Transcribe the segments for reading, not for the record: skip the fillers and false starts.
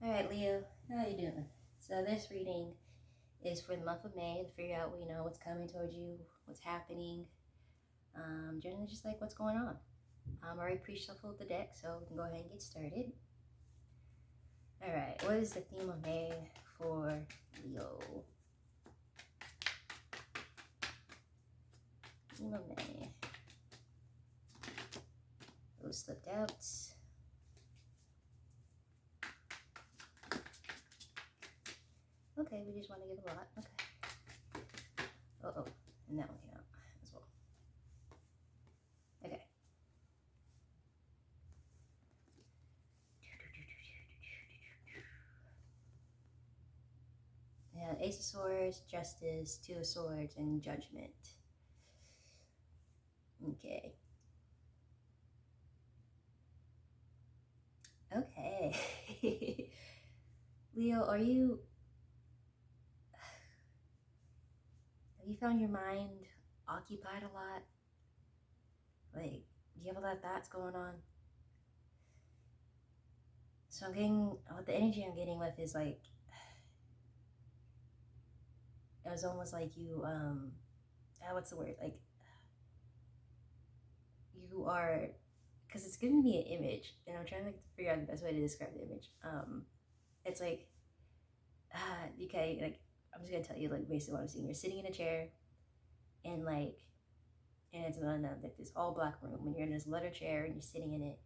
All right, Leo, how you doing? So this reading is for the month of May to figure out, what's coming towards you, what's happening, generally just like what's going on. I'm already pre-shuffled the deck, so we can go ahead and get started. All right, what is the theme of May for Leo? Theme of May. Those slipped out. Okay, we just want to give a lot. Okay. Oh, and that one came out as well. Okay. Yeah, Ace of Swords, Justice, Two of Swords, and Judgment. Okay. Okay. Leo, have you found your mind occupied a lot? Like, do you have a lot of thoughts going on? So I'm getting, what the energy I'm getting with is like, it was almost like you, what's the word? Like, you are, because it's giving me an image, and I'm trying to figure out the best way to describe the image. It's like, okay, like, I'm just gonna tell you, like, basically what I'm seeing. You're sitting in a chair, and like, and it's like this all black room, and you're in this leather chair, and you're sitting in it,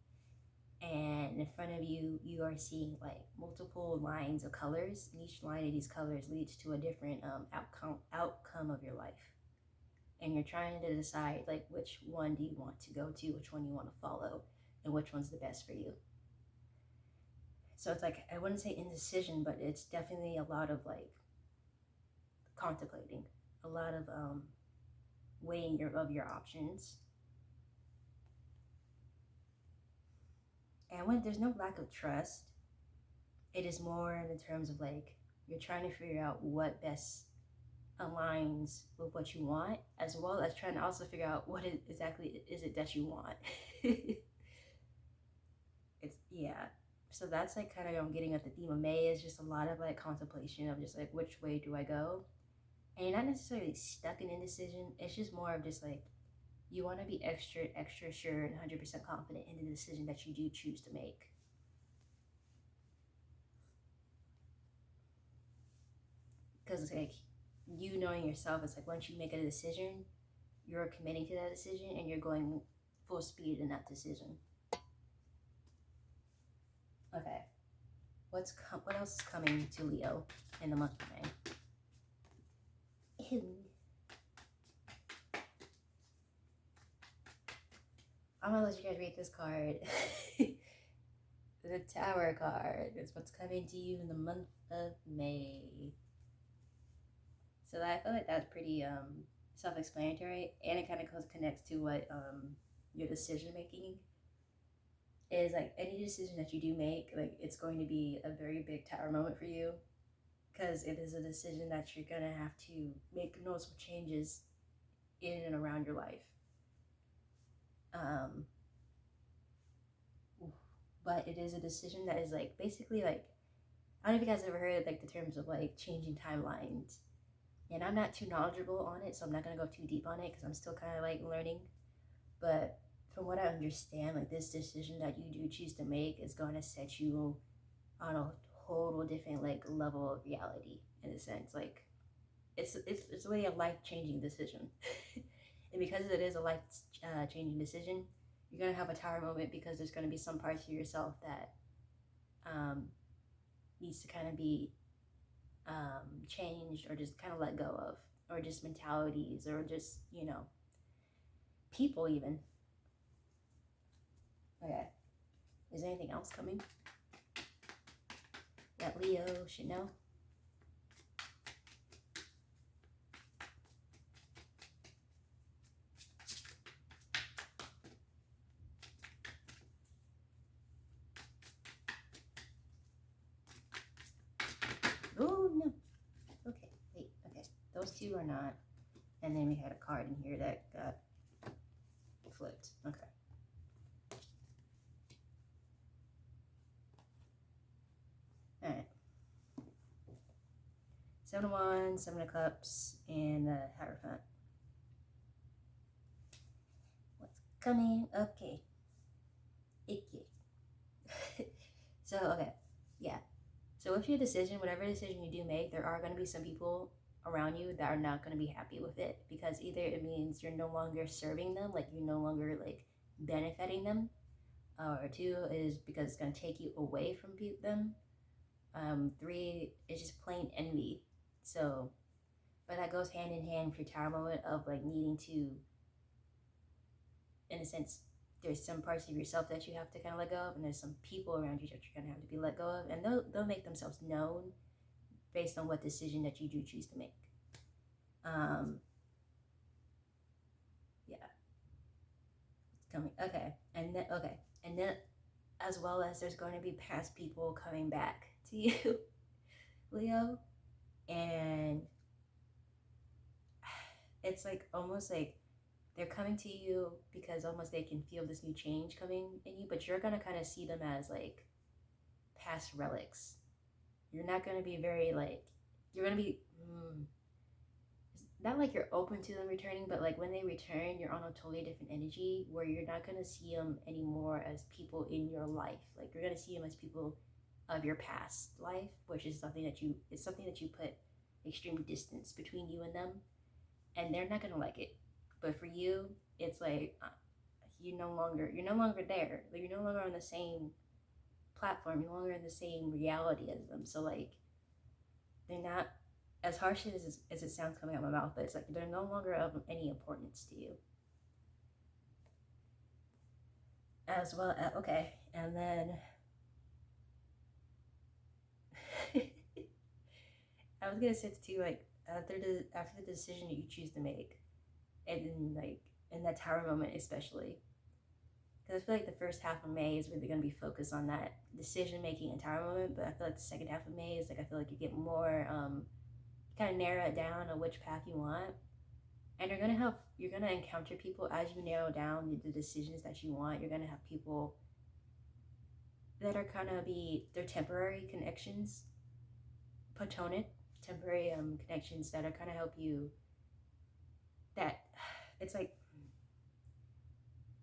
and in front of you you are seeing like multiple lines of colors, and each line of these colors leads to a different outcome of your life, and you're trying to decide like which one do you want to go to, which one you want to follow, and which one's the best for you. So it's like, I wouldn't say indecision, but it's definitely a lot of like contemplating, a lot of weighing your options. And when there's no lack of trust, it is more in terms of like you're trying to figure out what best aligns with what you want, as well as trying to also figure out what exactly is it that you want. It's, yeah. So that's like kind of, I'm getting at the theme of May is just a lot of like contemplation of just like which way do I go, and you're not necessarily stuck in indecision. It's just more of just like you want to be extra sure and 100% confident in the decision that you do choose to make. Because it's like, you knowing yourself, it's like once you make a decision, you're committing to that decision and you're going full speed in that decision. Okay, what else is coming to Leo in the month of May? Ew. I'm gonna let you guys read this card. The Tower card is what's coming to you in the month of May. So I feel like that's pretty self-explanatory, and it kind of connects to what your decision making is. Like any decision that you do make, like it's going to be a very big tower moment for you, because it is a decision that you're gonna have to make noticeable changes in and around your life. Um, but it is a decision that is like basically like, I don't know if you guys ever heard like the terms of like changing timelines, and I'm not too knowledgeable on it, so I'm not gonna go too deep on it because I'm still kind of like learning. But from what I understand, like this decision that you do choose to make is going to set you on a total different like level of reality, in a sense. Like it's really a life-changing decision. And because it is a life-changing decision, you're gonna have a tower moment, because there's gonna be some parts of yourself that needs to kind of be changed, or just kind of let go of, or just mentalities, or just people even. Okay, is there anything else coming that Leo should know? Oh no. Okay, wait, okay. Those two are not. And then we had a card in here that got flipped. Okay. Alright. Seven of Wands, Seven of Cups, and the Hierophant. What's coming? Okay. Icky. So, okay. Yeah. So with your decision, whatever decision you do make, there are going to be some people around you that are not going to be happy with it, because either it means you're no longer serving them, like you're no longer like benefiting them, or two is because it's going to take you away from them. Three is just plain envy. So, but that goes hand in hand with your tower moment of like needing to, in a sense, there's some parts of yourself that you have to kind of let go of, and there's some people around you that you're going to have to be let go of, and they'll make themselves known based on what decision that you do choose to make. Um, yeah, it's coming. And then as well as there's going to be past people coming back to you, Leo, and it's like almost like they're coming to you because almost they can feel this new change coming in you, but you're gonna kind of see them as like past relics. You're not gonna be very like, you're gonna be not like you're open to them returning, but like when they return, you're on a totally different energy where you're not gonna see them anymore as people in your life. Like you're gonna see them as people of your past life, which is something that you put extreme distance between you and them, and they're not gonna like it. But for you, it's like you're no longer there. Like you're no longer on the same platform. You're no longer in the same reality as them. So like they're not, as harsh as it sounds coming out of my mouth, but it's like they're no longer of any importance to you. As well, okay, and then I was gonna say too, like after the decision that you choose to make, and then like in that tower moment especially, because I feel like the first half of May is really going to be focused on that decision making and tower moment, but I feel like the second half of May is like I feel like you get more kind of narrow it down on which path you want, and you're gonna encounter people as you narrow down the decisions that you want. You're gonna have people that are kind of they're temporary connections, platonic temporary connections that are kind of help you. That it's like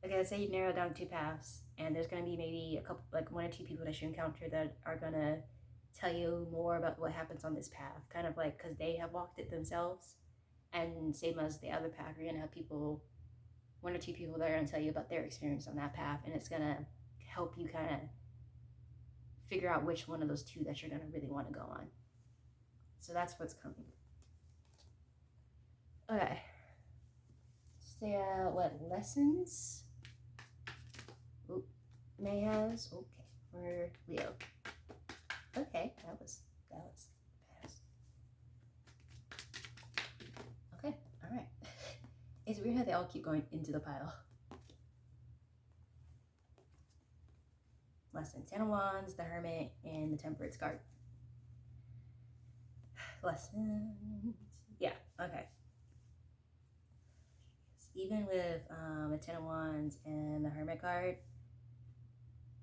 I say, you narrow down two paths, and there's gonna be maybe a couple, like one or two people that you encounter that are gonna tell you more about what happens on this path, kind of like because they have walked it themselves. And same as the other path, you're gonna have people, one or two people that are gonna tell you about their experience on that path, and it's gonna help you kind of figure out which one of those two that you're gonna really want to go on. So that's what's coming. Okay. Say what lessons May has. Okay, for Leo. Okay, that was fast. Okay, all right. It's weird how they all keep going into the pile. Lessons: Ten of Wands, the Hermit, and the Temperance card. Lessons. Yeah. Okay. Even with the Ten of Wands and the Hermit card,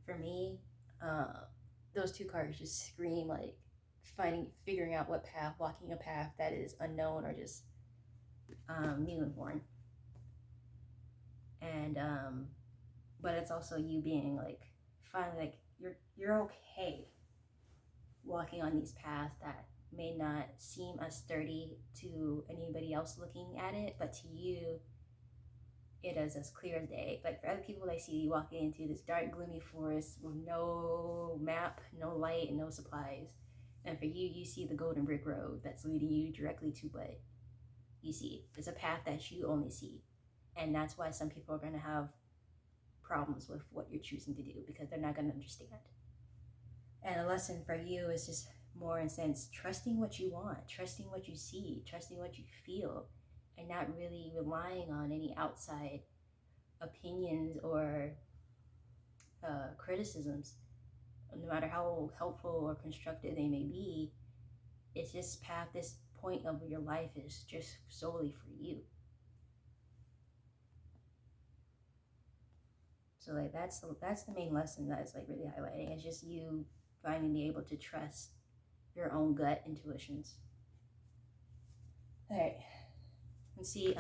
for me, those two cards just scream like figuring out what path, walking a path that is unknown or just new and foreign. And but it's also you being like finally like you're okay walking on these paths that may not seem as sturdy to anybody else looking at it, but to you it is as clear as day. Like for other people, they see you walking into this dark, gloomy forest with no map, no light, and no supplies. And for you, you see the golden brick road that's leading you directly to what you see. It's a path that you only see. And that's why some people are going to have problems with what you're choosing to do, because they're not going to understand. And a lesson for you is just more in sense trusting what you want, trusting what you see, trusting what you feel, and not really relying on any outside opinions or criticisms, no matter how helpful or constructive they may be. It's just path, this point of your life is just solely for you. So like that's the main lesson that is like really highlighting. It's just you finally be able to trust your own gut intuitions. All right. Let's see.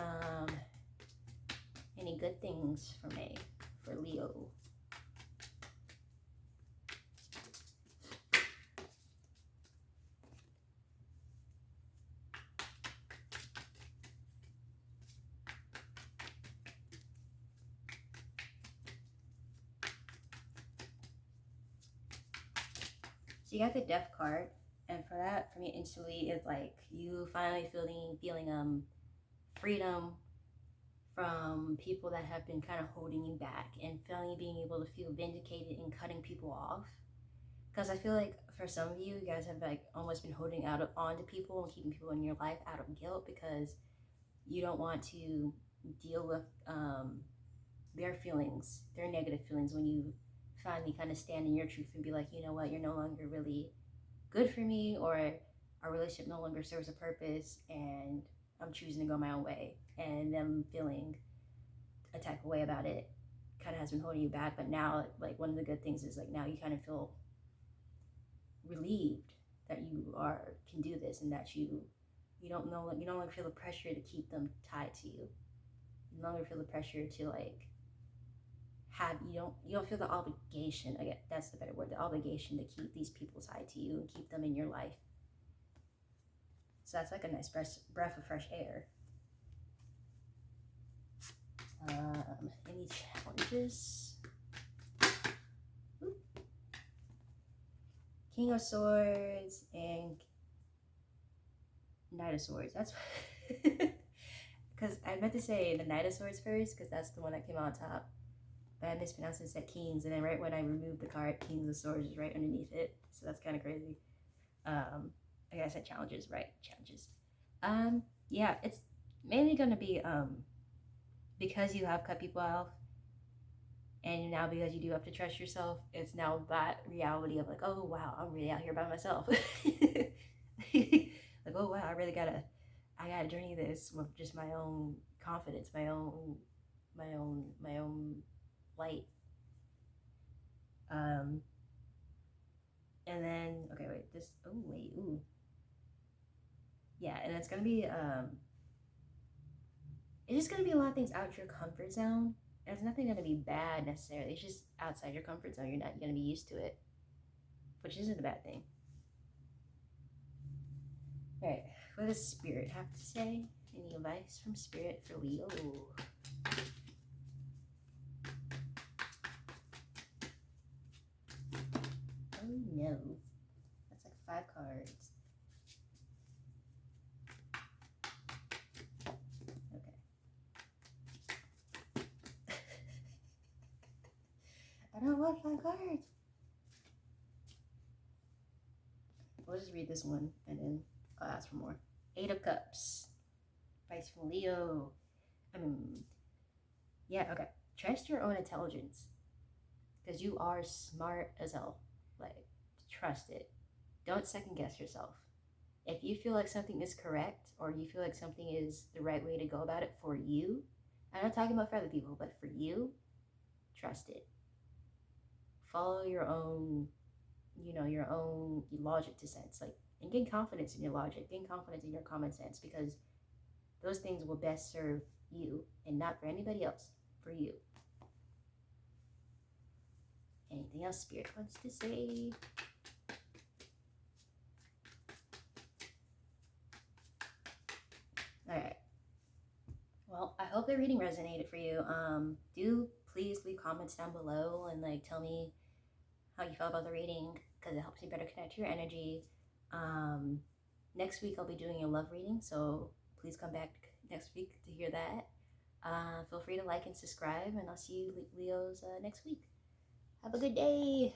Any good things for May for Leo? So you got the Death card, and for that, for me, instantly, it's like you finally feeling freedom from people that have been kind of holding you back, and finally being able to feel vindicated and cutting people off. Because I feel like for some of you, you guys have like almost been holding on to people and keeping people in your life out of guilt because you don't want to deal with their feelings, their negative feelings when you finally kind of stand in your truth and be like, you know what, you're no longer really good for me, or our relationship no longer serves a purpose, and I'm choosing to go my own way. And them feeling a type of way about it kind of has been holding you back. But now, like, one of the good things is like now you kind of feel relieved that you can do this, and that you don't know, you no longer feel the pressure to keep them tied to you. You no longer feel the pressure to like have you don't feel the obligation. Again, that's the better word, the obligation to keep these people tied to you and keep them in your life. So that's like a nice breath of fresh air. Any challenges? Ooh. King of Swords and Knight of Swords. That's because I meant to say the Knight of Swords first because that's the one that came out on top. But I mispronounced it, said Kings, and then right when I removed the card, Kings of Swords is right underneath it. So that's kind of crazy. I guess I said challenges, right? Challenges. Yeah, it's mainly gonna be because you have cut people off, and now because you do have to trust yourself, it's now that reality of like, oh wow, I'm really out here by myself. Like, oh wow, I gotta journey this with just my own confidence, my own light. Um, and then okay, wait, this. Oh wait, ooh, yeah, and it's gonna be it's just gonna be a lot of things out your comfort zone. It's nothing gonna be bad necessarily. It's just outside your comfort zone. You're not gonna be used to it, which isn't a bad thing. All right, what does Spirit have to say? Any advice from Spirit for Leo? Oh no, that's like 5 cards. Okay. I don't want 5 cards. We'll just read this one and then I'll ask for more. 8 of Cups. Advice from Leo. Yeah, okay. Trust your own intelligence because you are smart as hell. Like, trust it. Don't second guess yourself. If you feel like something is correct or you feel like something is the right way to go about it for you, I'm not talking about for other people, but for you, trust it. Follow your own, your own logic to sense. Like, and gain confidence in your logic, gain confidence in your common sense because those things will best serve you and not for anybody else, for you. Anything else Spirit wants to say? All right. Well, I hope the reading resonated for you. Do please leave comments down below and like tell me how you felt about the reading because it helps me better connect to your energy. Next week I'll be doing a love reading, so please come back next week to hear that. Feel free to like and subscribe, and I'll see you Leos next week. Have a good day.